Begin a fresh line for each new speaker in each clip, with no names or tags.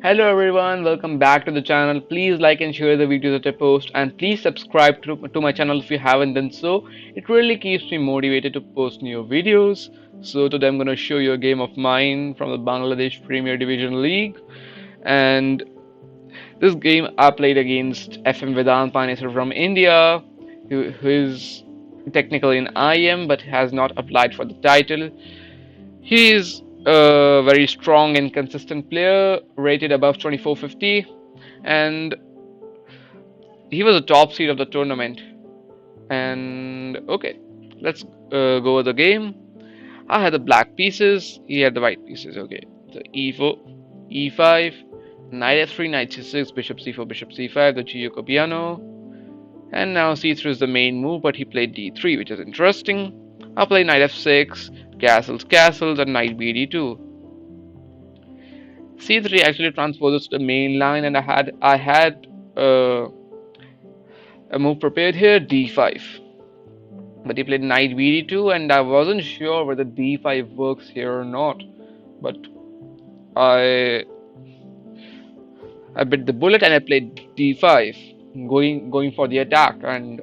Hello everyone, welcome back to the channel. Please like and share the videos that I post, and please subscribe to my channel if you haven't done so. It really keeps me motivated to post new videos. So today I'm going to show you a game of mine from the Bangladesh Premier Division League. And this game I played against FM Vedant Panesar from India, who is technically an IM but has not applied for the title. He is a very strong and consistent player, rated above 2450, and he was a top seed of the tournament. And okay, let's go over the game. I had the black pieces, he had the white pieces. Okay, so e4, e5, knight f3, knight c6, bishop c4, bishop c5, the Gioco piano. And now c3 is the main move, but he played d3, which is interesting. I played knight f6, castles, and knight bd2. C3 actually transposes to the main line, and I had uh, a move prepared here, d5. But he played knight bd2, and I wasn't sure whether d5 works here or not. But I I bit the bullet and I played d5, going for the attack. And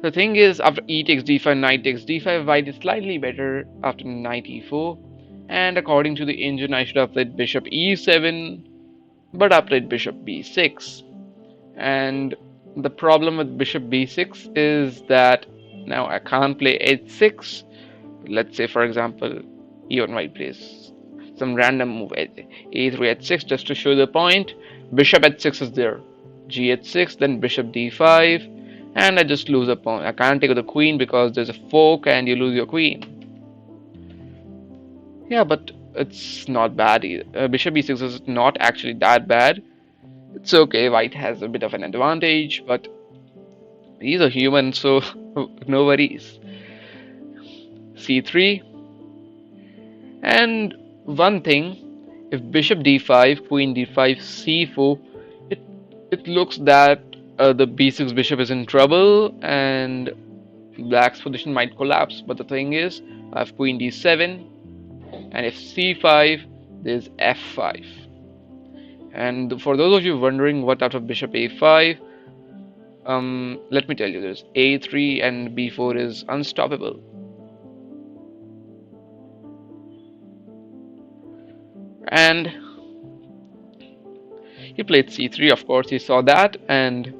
the thing is, after e takes d5, knight takes d5, white is slightly better after knight e4. And according to the engine, I should have played bishop e7, but I played bishop b6. And the problem with bishop b6 is that now I can't play h6. Let's say, for example, e1 white plays some random move, a3 h6, just to show the point. Bishop h6 is there, g h6, then bishop d5, and I just lose a pawn. I can't take the queen because there's a fork and you lose your queen. Yeah, but it's not bad either. Bishop b6 is not actually that bad. It's okay, white has a bit of an advantage, but he's a human, so no worries. c3. And one thing, if bishop d5, queen d5, c4, it it looks that the b6 bishop is in trouble and black's position might collapse. But the thing is, I have queen d7, and if c5, there's f5. And for those of you wondering what out of bishop a5, let me tell you, there's a3 and b4 is unstoppable. And he played c3, of course, he saw that, and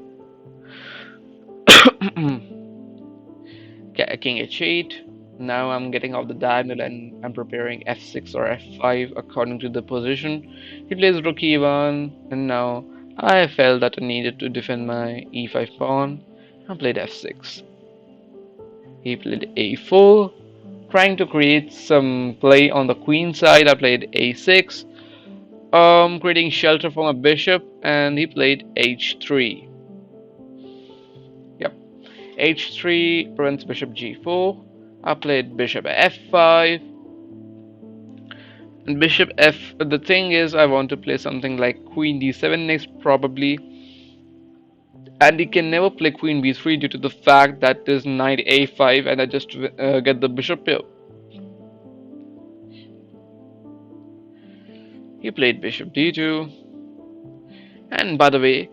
king h8. Now I'm getting off the diagonal and I'm preparing f6 or f5 according to the position. He plays rook e1, and now I felt that I needed to defend my e5 pawn. I played f6. He played a4, trying to create some play on the queen side. I played a6, creating shelter for my bishop, and he played h3. Yep, h3 prevents bishop g4. I played bishop f5, and bishop f. The thing is, I want to play something like queen d7 next, probably, and he can never play queen b3 due to the fact that there's knight a5, and I just get the bishop here. He played bishop d2, and by the way,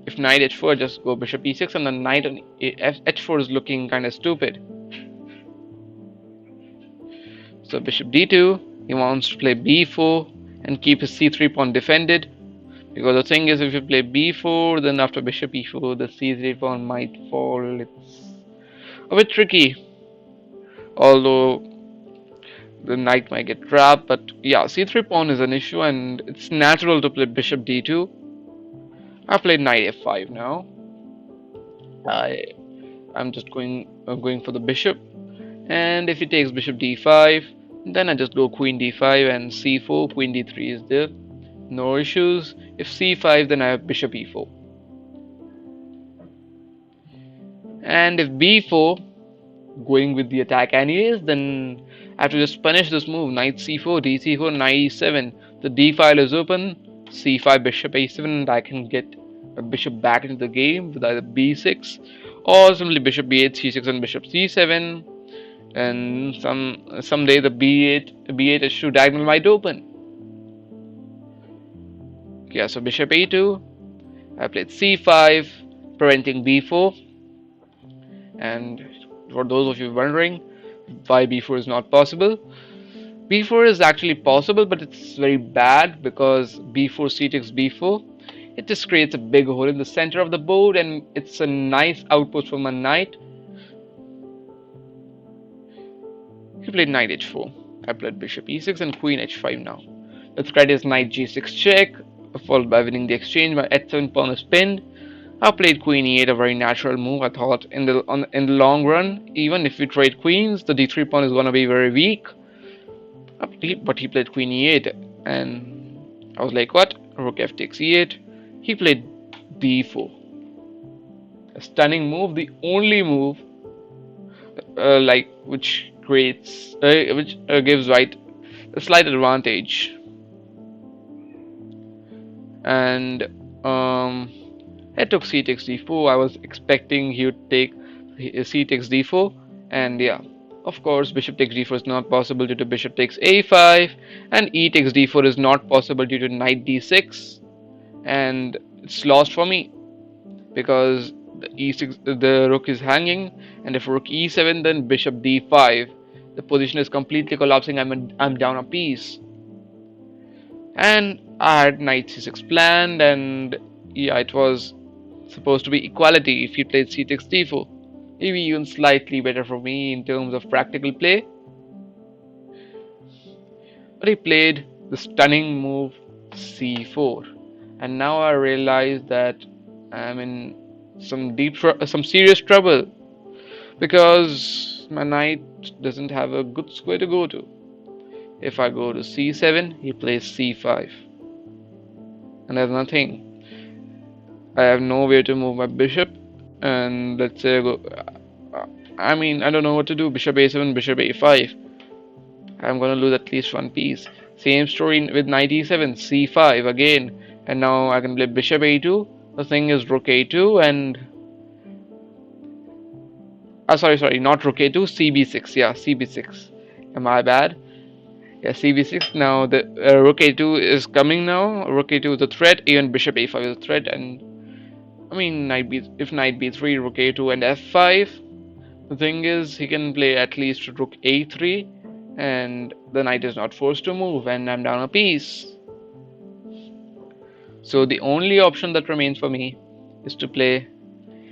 if knight h4, just go bishop e6, and then knight on h4 is looking kind of stupid. So bishop d2, he wants to play b4 and keep his c3 pawn defended, because the thing is, if you play b4, then after bishop e4, the c3 pawn might fall. It's a bit tricky, although the knight might get trapped. But yeah, c3 pawn is an issue, and it's natural to play bishop d2. I played knight f5 now. I'm just going for the bishop, and if he takes bishop d5, then I just go queen d5 and c4, queen d3 is there, no issues. If c5, then I have bishop e4, and if b4, going with the attack anyways, then I have to just punish this move, knight c4, d4, knight e7. The d file is open, c5, bishop a7, and I can get a bishop back into the game with either b6 or simply bishop b8, c6, and bishop c7. And someday the b8 issue diagonal might open. Yeah, so bishop a2. I played c5, preventing b4. And for those of you wondering why b4 is not possible, b4 is actually possible, but it's very bad because b4 c takes b4. It just creates a big hole in the center of the board, and it's a nice outpost for my knight. He played knight h4. I played bishop e6 and queen h5 now. The threat is knight g6 check, followed by winning the exchange. My h7 pawn is pinned. I played queen e8, a very natural move. I thought in the long run, even if we trade queens, the d3 pawn is gonna be very weak. But he played queen e8, and I was like, what? Rook f takes e8. He played d4. A stunning move, the only move like which gives white a slight advantage. And I took c takes d4. I was expecting he would take c takes d4, and yeah, of course bishop takes d4 is not possible due to bishop takes a5, and e takes d4 is not possible due to knight d6, and it's lost for me because the rook is hanging, and if rook e7 then bishop d5, the position is completely collapsing. I'm down a piece, and I had knight c6 planned, and yeah, it was supposed to be equality if he played c takes d4. Maybe even slightly better for me in terms of practical play, but he played the stunning move c4, and now I realize that I'm in some serious trouble because my knight doesn't have a good square to go to. If I go to c7, he plays c5, and there's nothing. I have nowhere to move my bishop, and let's say I go. I don't know what to do. Bishop a7, bishop a5. I'm gonna lose at least one piece. Same story with knight e7, c5 again, and now I can play bishop a2. The thing is rook a2 and sorry, not rook a2, cb6. Yeah, cb6. Am I bad? Yeah, cb6. Now the rook a2 is coming now. Rook a2 is a threat. Even bishop a5 is a threat, and if knight b3, rook a2 and f5. The thing is, he can play at least rook a3, and the knight is not forced to move, and I'm down a piece. So the only option that remains for me is to play,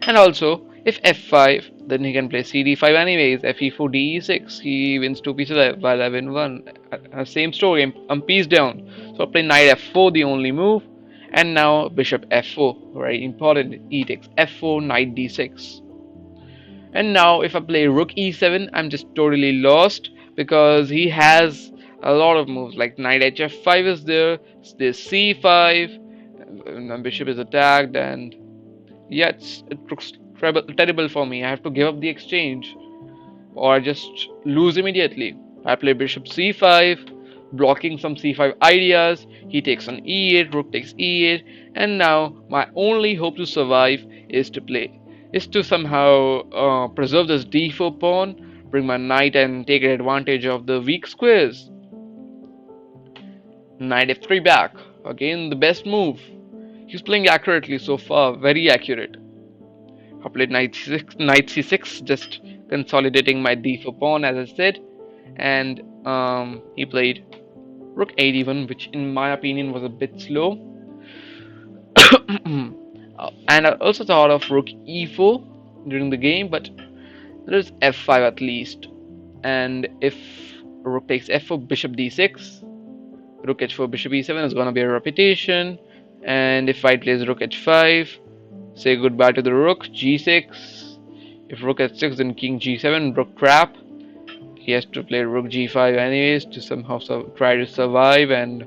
and also if f5, then he can play cd5 anyways. fe4, de6, he wins two pieces while I win one. Same story, I'm piece down. So I play knight f4, the only move, and now bishop f4, very important. E takes f4, knight d6. And now if I play rook e7, I'm just totally lost because he has a lot of moves like knight hf5 is there, there's c5, and bishop is attacked, and yeah, it looks terrible for me. I have to give up the exchange or I just lose immediately. I play bishop c5, blocking some c5 ideas. He takes on e8, rook takes e8, and now my only hope to survive is to somehow preserve this d4 pawn, bring my knight and take advantage of the weak squares. Knight f3 back, again the best move. He's playing accurately so far, very accurate. I played knight c6, just consolidating my d4 pawn as I said, and he played rook a1, which in my opinion was a bit slow. And I also thought of rook e4 during the game, but there is f5 at least. And if rook takes f4, bishop d6, rook h4, bishop e7 is gonna be a repetition. And if white plays rook h5, say goodbye to the rook, g6. If rook h6, then king g7, rook trap. He has to play rook g5 anyways to somehow try to survive, and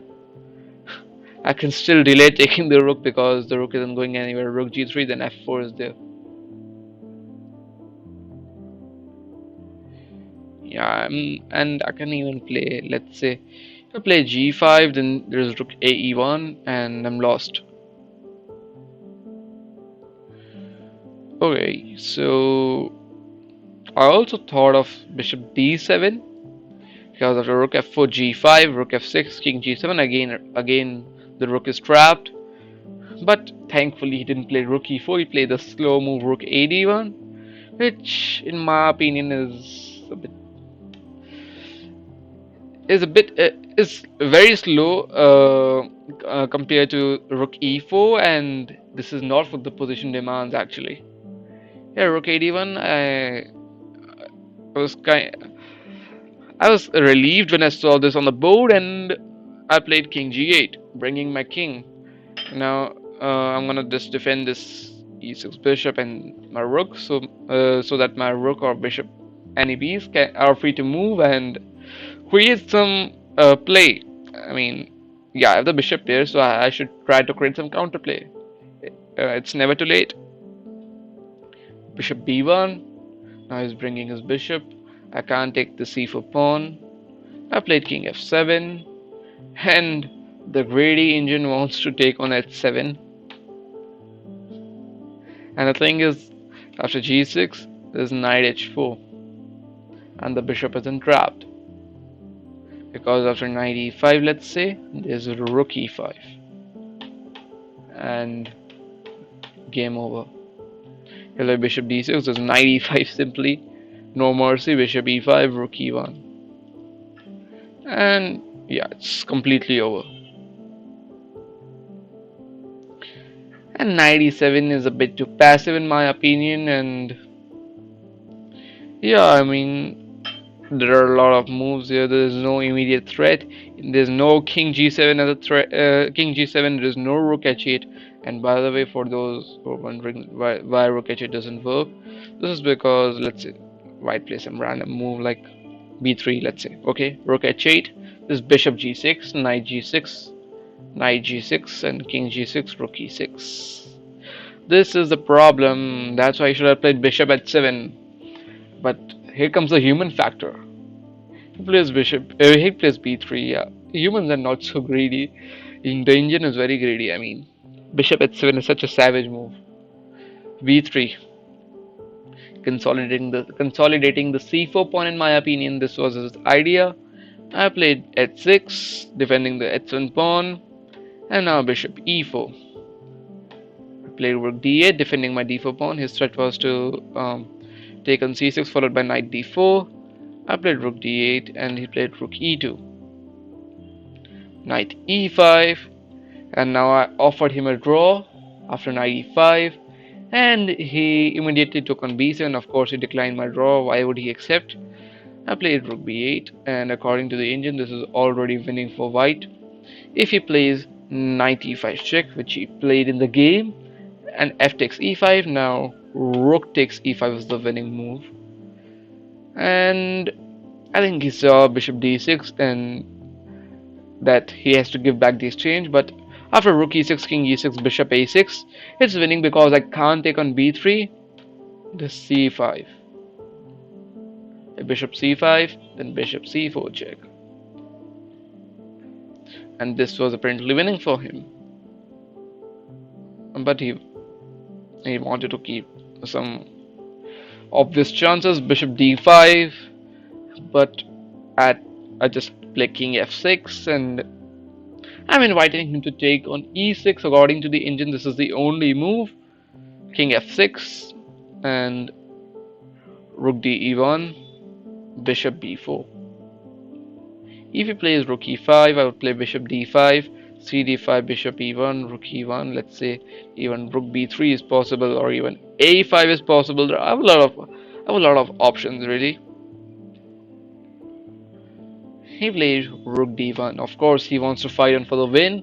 I can still delay taking the rook because the rook isn't going anywhere. Rook g3, then f4 is there. Yeah, and I can even play, let's say, if I play g5, then there's rook ae1, and I'm lost. Okay, so I also thought of bishop d7 because after rook f4, g5, rook f6, king g7, again the rook is trapped. But thankfully he didn't play rook e4, he played the slow move rook a1, which in my opinion is very slow compared to rook e4, and this is not what the position demands actually. Yeah, rook a1. Was kind I was relieved when I saw this on the board, and I played king g8, bringing my king. Now I'm gonna just defend this e6 bishop and my rook, so that my rook or bishop any piece are free to move and create some play. I mean, yeah, I have the bishop here, so I should try to create some counterplay. It's never too late. Bishop b1. Now he's bringing his bishop. I can't take the c4 pawn. I played king f7, and the greedy Indian wants to take on h7. And the thing is, after g6, there's knight h4, and the bishop is entrapped. Because after knight e5, let's say, there's rook e5, and game over. Hello, bishop d6, there's knight e5 simply, no mercy, bishop e5, rook e1. And yeah, it's completely over. And knight e7 is a bit too passive in my opinion, and yeah, I mean, there are a lot of moves here. There is no immediate threat. There's no king g7 as a threat. King g7. There is no rook h8. And by the way, for those who are wondering why rook h8 doesn't work, this is because, let's say, white plays some random move like b3. Let's say, okay, rook h8. This bishop g6, knight g6, knight g6, and king g6, rook e6. This is the problem. That's why I should have played bishop h7. But here comes the human factor. He plays bishop. He plays b3. Yeah, humans are not so greedy. The Indian is very greedy. I mean, bishop h7 is such a savage move. b3, consolidating the c4 pawn. In my opinion, this was his idea. I played h6, defending the h1 pawn, and now bishop e4. I played rook d8, defending my d4 pawn. His threat was to take on c6, followed by knight d4. I played rook d8, and he played rook e2, knight e5, and now I offered him a draw after knight e5, and he immediately took on b7. Of course, he declined my draw. Why would he accept? I played rook b8, and according to the Indian, this is already winning for white. If he plays knight e5 check, which he played in the game, and f takes e5, now rook takes e5 is the winning move. And I think he saw bishop d6 and that he has to give back the exchange, but after rook e6, king e6, bishop a6, it's winning because I can't take on b3, the c5. Bishop c5, then bishop c4 check. And this was apparently winning for him. But he wanted to keep some obvious chances, bishop d5, but I just play king f6, and I'm inviting him to take on e6. According to the Indian, this is the only move. King f6 and rook d1, bishop b4. If he plays rook e5, I would play bishop d5, cd5, bishop e1, rook e1. Let's say even rook b3 is possible, or even a5 is possible. I have a lot of options really. He plays rook d1. Of course, he wants to fight on for the win.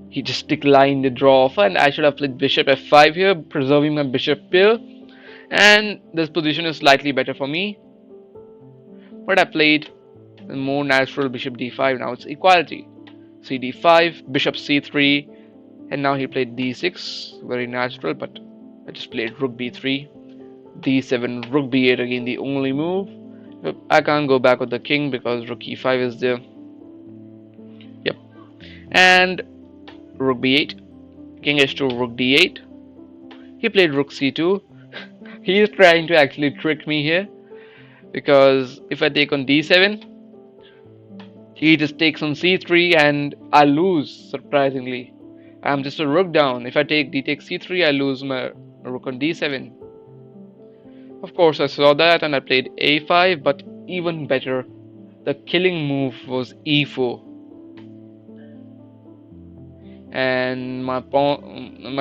He just declined the draw offer, and I should have played bishop f5 here, preserving my bishop pair. And this position is slightly better for me. But I played the more natural bishop d5. Now it's equality. cd5, bishop c3, and now he played d6. Very natural, but I just played rook b3, d7, rook b8 again, the only move. I can't go back with the king because rook e5 is there. Yep. And rook b8, king h2, rook d8. He played rook c2. He is trying to actually trick me here, because if I take on d7, he just takes on c3 and I lose, surprisingly. I'm just a rook down. If I take d takes c3, I lose my rook on d7. Of course, I saw that and I played a5, but even better, the killing move was e4. And my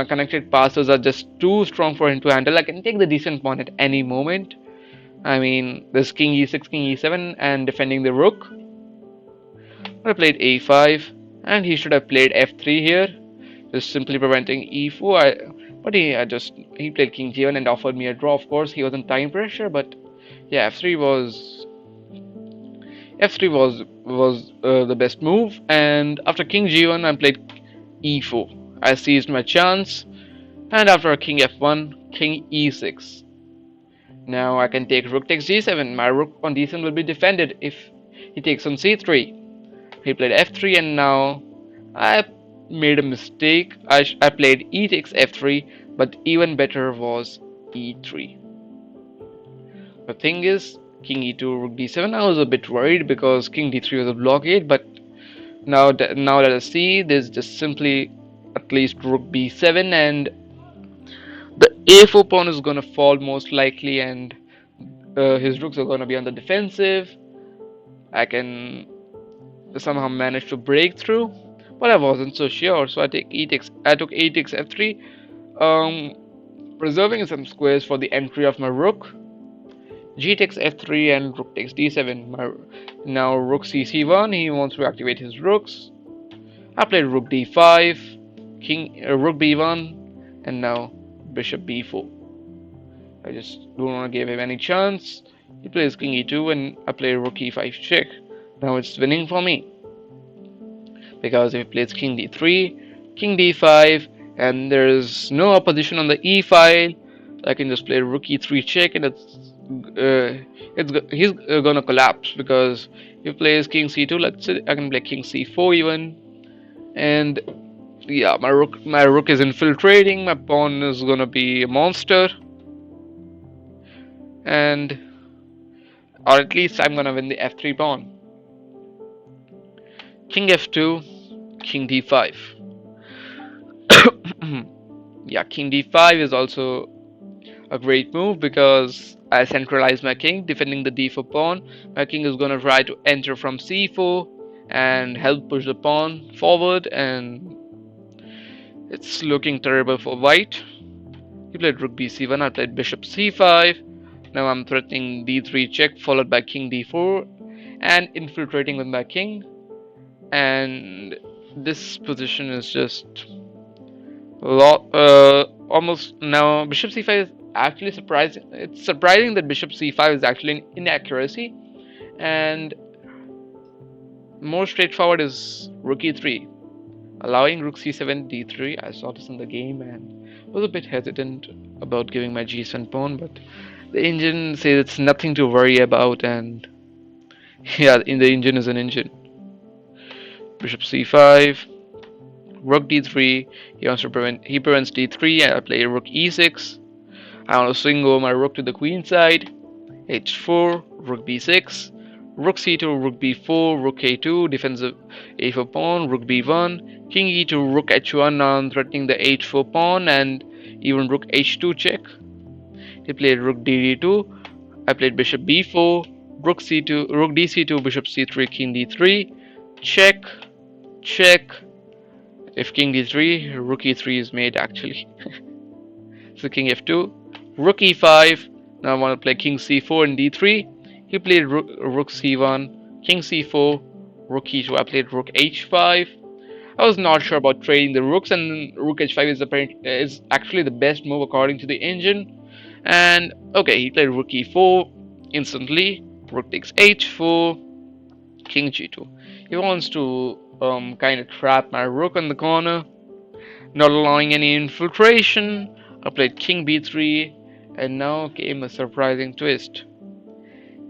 connected passes are just too strong for him to handle. I can take the decent pawn at any moment. I mean, there's king e6, king e7, and defending the rook. I played a5, and he should have played f3 here, just simply preventing e4. But he played king g1 and offered me a draw. Of course, he was in time pressure, but yeah, f3 was the best move. And after king g1, I played e4. I seized my chance, and after king f1, king e6. Now I can take rook takes g7. My rook on d7 will be defended if he takes on c3. He played f3, and now I made a mistake. I played e takes f3, but even better was e3. The thing is, king e2, rook d7. I was a bit worried because king d3 was a blockade, but now let us see. There's just simply at least rook b7, and the a4 pawn is gonna fall most likely, and his rooks are gonna be on the defensive. I can somehow manage to break through, but I wasn't so sure. So I took e takes f3, um, preserving some squares for the entry of my rook. G takes f3 and rook takes d7. Now rook c1. He wants to activate his rooks. I played rook d5, rook b1, and now bishop b4. I just don't want to give him any chance. He plays king e2, and I play rook e5 check. Now it's winning for me, because if he plays king d3, king d5, and there's no opposition on the e file, I can just play rook e3 check, and he's gonna collapse, because if he plays king c2, let's say I can play king c4 even, and yeah, my rook is infiltrating. My pawn is gonna be a monster, and or at least I'm gonna win the f3 pawn. King f2, king d5. Yeah, king d5 is also a great move because I centralize my king, defending the d4 pawn. My king is gonna try to enter from c4 and help push the pawn forward, and it's looking terrible for white. He played rook bc1, I played bishop c5. Now I'm threatening d3 check, followed by king d4, and infiltrating with my king. And this position is just almost now. Bishop c5 is actually surprising. It's surprising that bishop c5 is actually an inaccuracy, and more straightforward is rook e3, allowing rook c7 d3. I saw this in the game and was a bit hesitant about giving my g7 pawn, but the engine says it's nothing to worry about, and yeah, in the engine is an engine. Bishop c5, rook d3. He prevents d3. I play rook e6. I want to swing over my rook to the queen side. h4, rook b6, rook c2, rook b4, rook a2, defensive a4 pawn, rook b1, king e2, rook h1. Now I'm threatening the h4 pawn, and even rook h2 check. He played rook d2. I played bishop b4, rook c2, rook dc2, bishop c3, king d3, check, check. If king d3, rook e3 is made actually. So king f2, rook e5. Now I want to play king c4 and d3. He played rook c1, king c4, rook e2. I played rook h5. I was not sure about trading the rooks, and rook h5 is actually the best move according to the engine. And okay, he played rook e4 instantly. Rook takes h4, king g2. He wants to kind of trap my rook in the corner, not allowing any infiltration. I played king b3, and now came a surprising twist.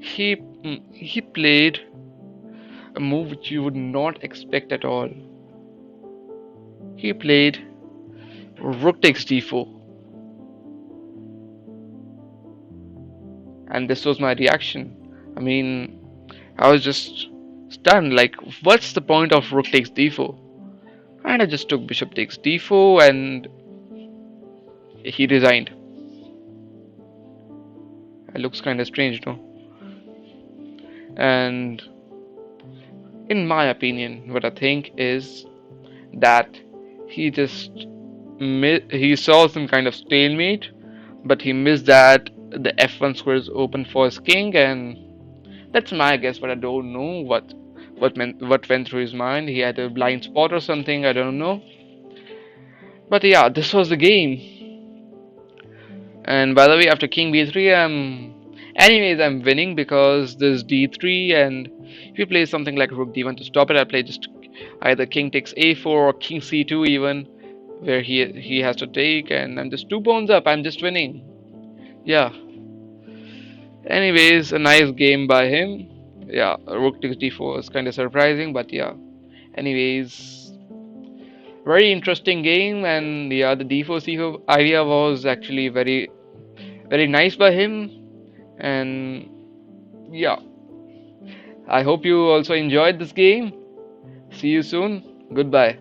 He played a move which you would not expect at all. He played rook takes d4, and this was my reaction. I mean, I was just stunned. Like, what's the point of rook takes d4? And I just took bishop takes d4 and he resigned. It looks kind of strange, no? And in my opinion, what I think is that he just he saw some kind of stalemate, but he missed that the f1 square is open for his king, and that's my guess. But I don't know what went through his mind. He had a blind spot or something. I don't know. But yeah, this was the game. And by the way, after king b3, I'm winning because this d3, and if you play something like rook d1 to stop it, I play just either king takes a4 or king c2 even, where he has to take, and I'm just 2 pawns up. I'm just winning. Yeah. Anyways, a nice game by him. Yeah, rook takes d4 is kind of surprising, but yeah. Anyways, very interesting game, and yeah, the d4 c4 idea was actually very nice by him, and yeah, I hope you also enjoyed this game. See you soon. Goodbye.